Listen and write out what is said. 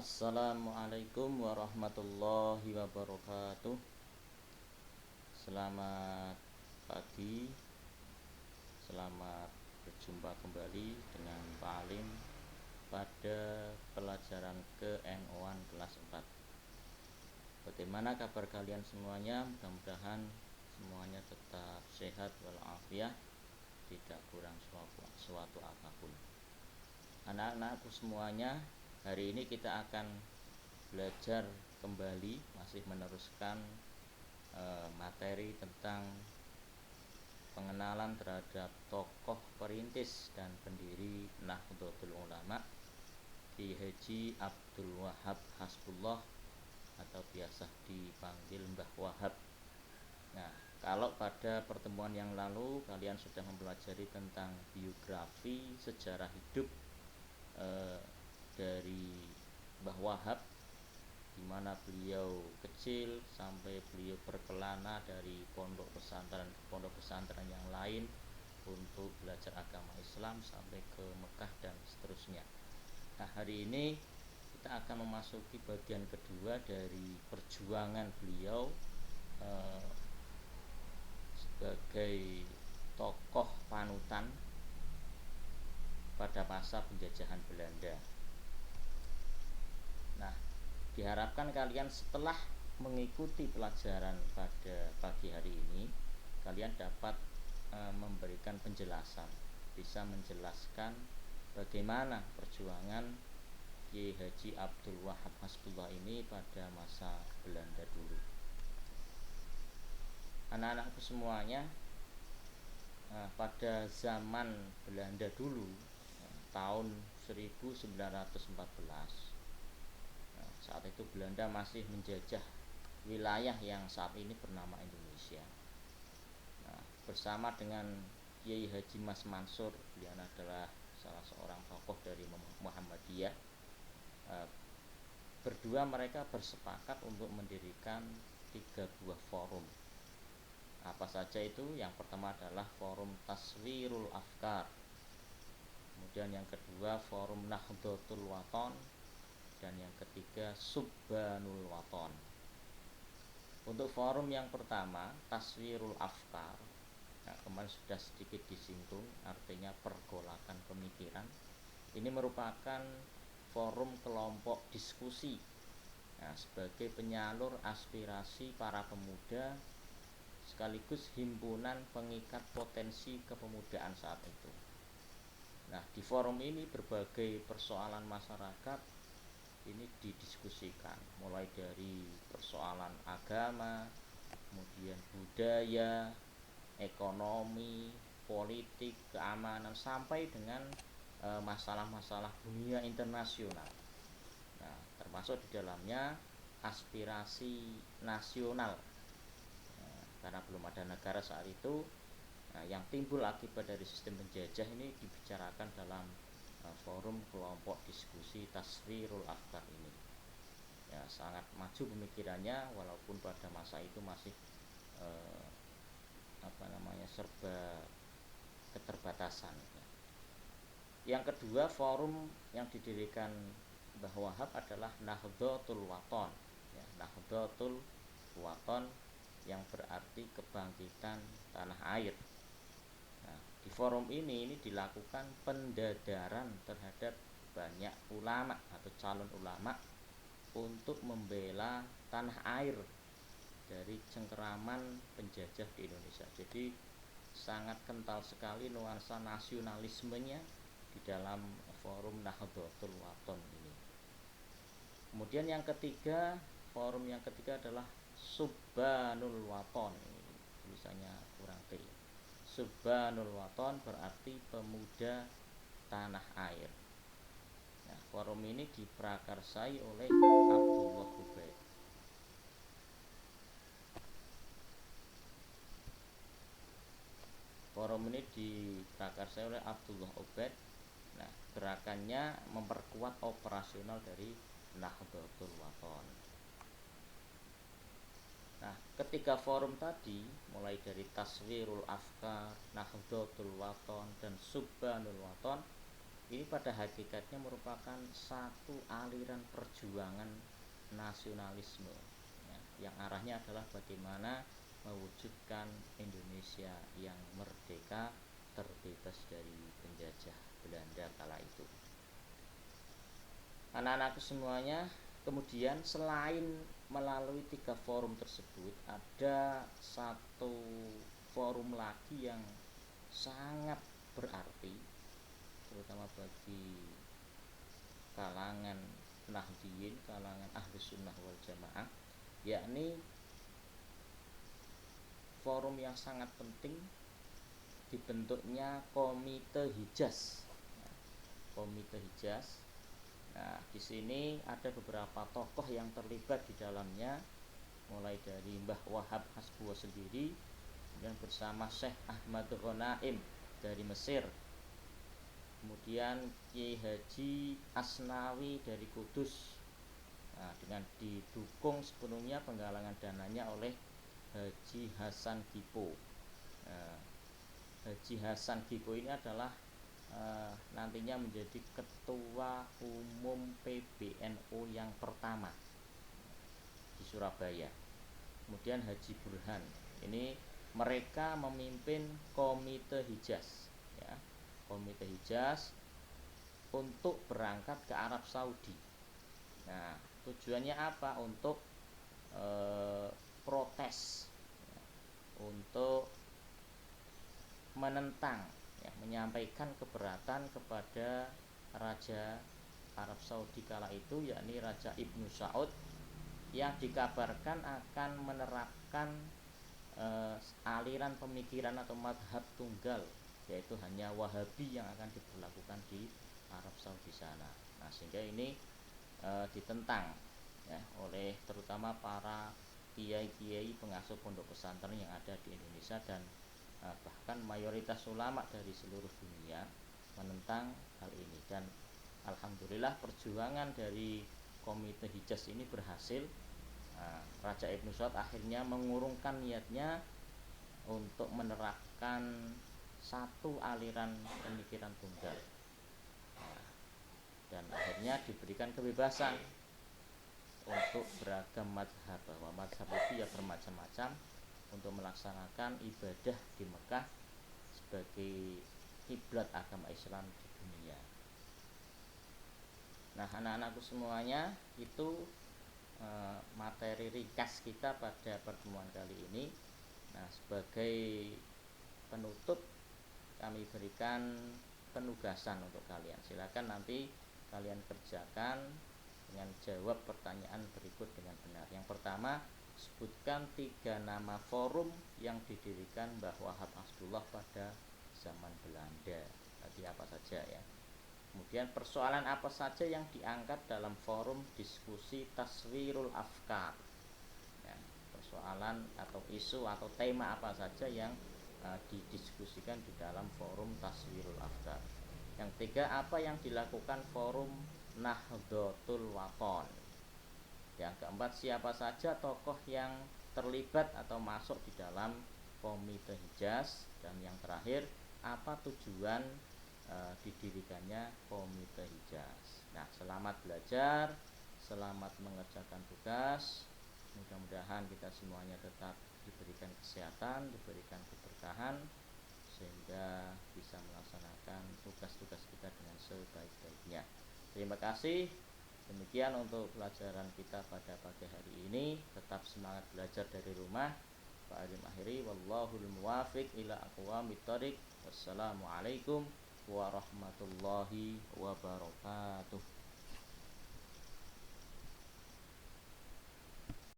Assalamualaikum warahmatullahi wabarakatuh. Selamat pagi. Selamat berjumpa kembali dengan Pak Alim pada pelajaran ke-NO1 kelas 4. Bagaimana kabar kalian semuanya? Mudah-mudahan semuanya tetap sehat walafiat, tidak kurang suatu apapun. Anak-anakku semuanya, hari ini kita akan belajar kembali, masih meneruskan materi tentang pengenalan terhadap tokoh perintis dan pendiri Nahdlatul Ulama, Kiai Haji Abdul Wahab Hasbullah atau biasa dipanggil Mbah Wahab. Nah, kalau pada pertemuan yang lalu kalian sudah mempelajari tentang biografi sejarah hidup dari Mbah Wahab, di mana beliau kecil sampai beliau berkelana dari pondok pesantren ke pondok pesantren yang lain untuk belajar agama Islam sampai ke Mekah dan seterusnya. Nah, hari ini kita akan memasuki bagian kedua dari perjuangan beliau sebagai tokoh panutan pada masa penjajahan Belanda. Nah, diharapkan kalian setelah mengikuti pelajaran pada pagi hari ini, kalian dapat memberikan penjelasan, bisa menjelaskan bagaimana perjuangan Kiai Haji Abdul Wahab Hasbullah ini pada masa Belanda dulu. Anak-anakku semuanya, pada zaman Belanda dulu, tahun 1914, saat itu Belanda masih menjajah wilayah yang saat ini bernama Indonesia. Nah, bersama dengan Kiai Haji Mas Mansur, dia adalah salah seorang tokoh dari Muhammadiyah. Berdua mereka bersepakat untuk mendirikan 3 buah forum. Apa saja itu? Yang pertama adalah forum Taswirul Afkar, kemudian yang kedua forum Nahdlatul Wathon, dan yang ketiga Subbanul Wathon. Untuk forum yang pertama, Taswirul Afkar, kemarin sudah sedikit disinggung, artinya pergolakan pemikiran. Ini merupakan forum kelompok diskusi, sebagai penyalur aspirasi para pemuda sekaligus himpunan pengikat potensi kepemudaan saat itu. Nah, di forum ini berbagai persoalan masyarakat ini didiskusikan, mulai dari persoalan agama, kemudian budaya, ekonomi, politik, keamanan, sampai dengan masalah-masalah dunia internasional. Nah, termasuk di dalamnya aspirasi nasional, karena belum ada negara saat itu. Yang timbul akibat dari sistem penjajah ini dibicarakan dalam forum kelompok diskusi Taswirul Afkar ini. Ya, sangat maju pemikirannya, walaupun pada masa itu masih serba keterbatasan. Yang kedua, forum yang didirikan Mbah Wahab adalah Nahdlatul Wathon. Nahdlatul Wathon yang berarti kebangkitan tanah air. Nah, di forum ini dilakukan pendadaran terhadap banyak ulama atau calon ulama untuk membela tanah air dari cengkeraman penjajah di Indonesia. Jadi sangat kental sekali nuansa nasionalismenya di dalam forum Nahdlatul Wathon ini. Kemudian yang ketiga, forum yang ketiga adalah Subbanul Wathon. Tulisannya kurang T. Subbanul Wathon berarti pemuda tanah air. Nah, forum ini diprakarsai oleh Abdullah Ubaid. Forum ini diprakarsai oleh Abdullah Ubaid. Nah, gerakannya memperkuat operasional dari Nahdlatul Wathon. Nah, ketiga forum tadi, mulai dari Taswirul Afkar, Nahdlatul Wathon, dan Subbanul Wathon, ini pada hakikatnya merupakan satu aliran perjuangan nasionalisme, ya, yang arahnya adalah bagaimana mewujudkan Indonesia yang merdeka, terbebas dari penjajah Belanda kala itu. Anak-anakku semuanya, kemudian selain melalui 3 forum tersebut, ada satu forum lagi yang sangat berarti terutama bagi kalangan Nahdiyin, kalangan Ahlu Sunnah wal Jamaah, yakni forum yang sangat penting, dibentuknya Komite Hijaz. Komite Hijaz. Nah, di sini ada beberapa tokoh yang terlibat di dalamnya, mulai dari Mbah Wahab Hasbuwa sendiri, kemudian bersama Syekh Ahmad Ghanaim dari Mesir, kemudian Kiai Haji Asnawi dari Kudus, nah, dengan didukung sepenuhnya penggalangan dananya oleh Haji Hasan Gipo. Haji Hasan Gipo ini adalah nantinya menjadi ketua umum PBNU yang pertama di Surabaya. Kemudian Haji Burhan, ini mereka memimpin Komite Hijaz, ya, Komite Hijaz untuk berangkat ke Arab Saudi. Nah, tujuannya apa? Untuk protes, ya, untuk menentang, ya, menyampaikan keberatan kepada Raja Arab Saudi kala itu, yakni Raja Ibnu Saud, yang dikabarkan akan menerapkan aliran pemikiran atau madhab tunggal, yaitu hanya Wahabi yang akan diberlakukan di Arab Saudi sana. Nah, sehingga ini ditentang, ya, oleh terutama para kiai-kiai pengasuh pondok pesantren yang ada di Indonesia, dan bahkan mayoritas ulama dari seluruh dunia menentang hal ini. Dan alhamdulillah perjuangan dari Komite Hijaz ini berhasil. Raja Ibnu Saud akhirnya mengurungkan niatnya untuk menerapkan satu aliran pemikiran tunggal, dan akhirnya diberikan kebebasan untuk beragam madhab, bahwa madhab itu ya bermacam-macam, untuk melaksanakan ibadah di Mekah sebagai kiblat agama Islam di dunia. Nah, anak-anakku semuanya, itu materi ringkas kita pada pertemuan kali ini. Nah, sebagai penutup kami berikan penugasan untuk kalian. Silakan nanti kalian kerjakan dengan jawab pertanyaan berikut dengan benar. Yang pertama, sebutkan 3 nama forum yang didirikan Mbah Wahab Hasbullah pada zaman Belanda. Tadi apa saja, ya. Kemudian persoalan apa saja yang diangkat dalam forum diskusi Taswirul Afkar, ya, persoalan atau isu atau tema apa saja yang didiskusikan di dalam forum Taswirul Afkar. Yang 3, apa yang dilakukan forum Nahdlatul Wathon. Yang keempat, siapa saja tokoh yang terlibat atau masuk di dalam Komite Hijaz. Dan yang terakhir, apa tujuan didirikannya Komite Hijaz. Nah, selamat belajar, selamat mengerjakan tugas. Mudah-mudahan kita semuanya tetap diberikan kesehatan, diberikan keberkahan, sehingga bisa melaksanakan tugas-tugas kita dengan sebaik-baiknya. Terima kasih. Demikian untuk pelajaran kita pada pagi hari ini. Tetap semangat belajar dari rumah. Pak Alim akhiri, wallahul muwafiq ila aqwamit thoriq. Wassalamualaikum warahmatullahi wabarakatuh.